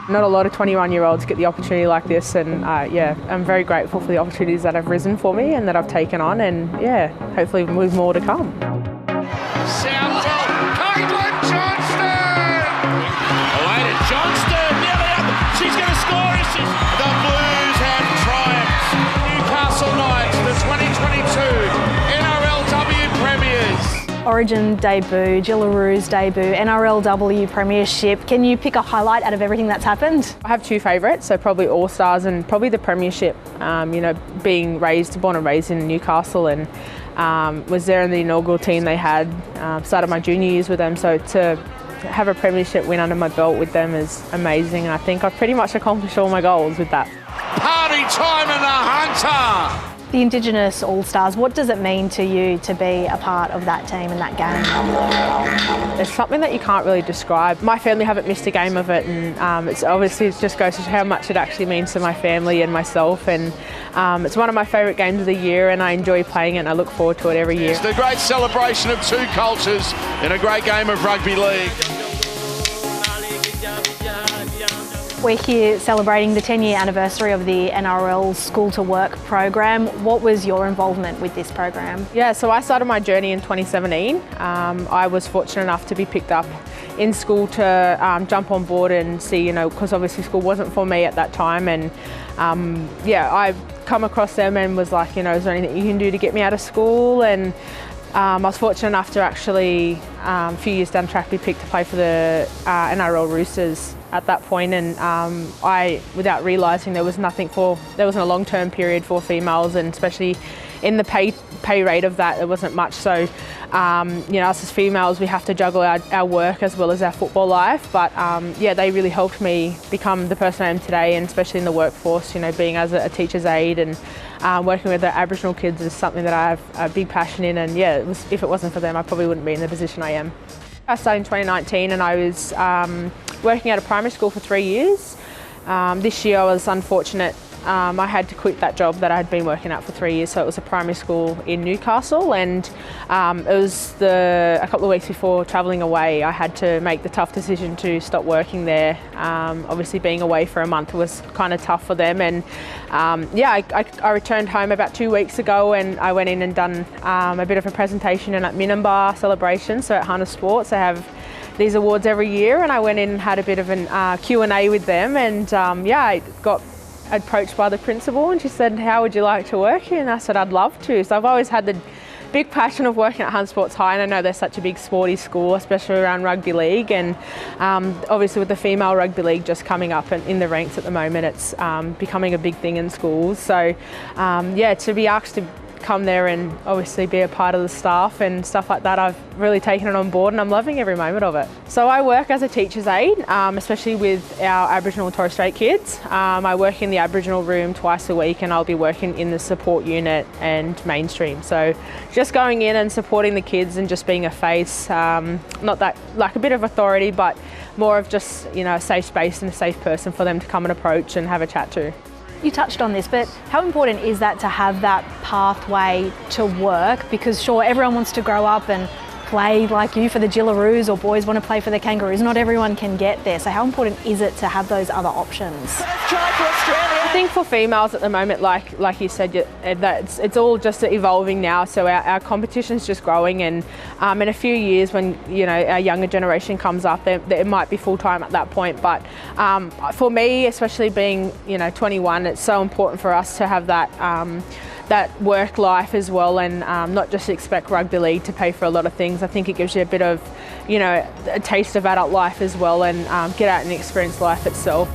Not a lot of 21-year-olds get the opportunity like this, and yeah, I'm very grateful for the opportunities that have risen for me and that I've taken on, and yeah, hopefully with more to come. Caitlan Johnston! Away to Johnston, nearly up. She's going to score. The Blues have triumphed. Newcastle Knights, the 2022 NRLW Premiers. Origin debut, Jillaroos debut, NRLW Premiership. Can you pick a highlight out of everything that's happened? I have two favourites, so probably All Stars and probably the Premiership. You know, being born and raised in Newcastle, and was there in the inaugural team they had. Started my junior years with them, so to have a Premiership win under my belt with them is amazing. And I think I've pretty much accomplished all my goals with that. Party time in the Hunter! The Indigenous All-Stars, what does it mean to you to be a part of that team and that game? It's something that you can't really describe. My family haven't missed a game of it, and it just goes to show how much it actually means to my family and myself. And it's one of my favourite games of the year, and I enjoy playing it, and I look forward to it every year. It's the great celebration of two cultures in a great game of rugby league. We're here celebrating the 10-year anniversary of the NRL School to Work program. What was your involvement with this program? Yeah, so I started my journey in 2017. I was fortunate enough to be picked up in school to jump on board and see, you know, because obviously school wasn't for me at that time. And yeah, I come across them and was like, you know, is there anything you can do to get me out of school? And I was fortunate enough to actually, a few years down the track, be picked to play for the NRL Roosters at that point, and I, without realising, there wasn't a long-term period for females, and especially in the pay rate of that, there wasn't much. So, you know, us as females, we have to juggle our work as well as our football life. But yeah, they really helped me become the person I am today, and especially in the workforce. You know, being as a teacher's aide and working with the Aboriginal kids is something that I have a big passion in. And yeah, if it wasn't for them, I probably wouldn't be in the position I am. I started in 2019, and I was working at a primary school for 3 years. This year I was unfortunate. I had to quit that job that I had been working at for 3 years, so it was a primary school in Newcastle, and it was a couple of weeks before travelling away. I had to make the tough decision to stop working there. Obviously being away for a month was kind of tough for them, and yeah, I returned home about 2 weeks ago, and I went in and done a bit of a presentation at Minimbar celebration. So at Hunter Sports they have these awards every year, and I went in and had a bit of an Q&A with them, and yeah, I got approached by the principal, and she said, how would you like to work here? And I said, I'd love to. So I've always had the big passion of working at Hunter Sports High, and I know they're such a big sporty school, especially around rugby league, and obviously with the female rugby league just coming up in the ranks at the moment, it's becoming a big thing in schools. So yeah, to be asked to come there and obviously be a part of the staff and stuff like that, I've really taken it on board, and I'm loving every moment of it. So I work as a teacher's aide, especially with our Aboriginal and Torres Strait kids. I work in the Aboriginal room twice a week, and I'll be working in the support unit and mainstream. So just going in and supporting the kids and just being a face, not that like a bit of authority, but more of just, you know, a safe space and a safe person for them to come and approach and have a chat to. You touched on this, but how important is that to have that pathway to work? Because sure, everyone wants to grow up and play like you for the Jillaroos, or boys want to play for the Kangaroos. Not everyone can get there. So how important is it to have those other options? I think for females at the moment, like you said, it's all just evolving now. So our competition's just growing, and in a few years, when, you know, our younger generation comes up, it might be full time at that point. But for me, especially being, you know, 21, it's so important for us to have that that work life as well, and not just expect rugby league to pay for a lot of things. I think it gives you a bit of, you know, a taste of adult life as well, and get out and experience life itself.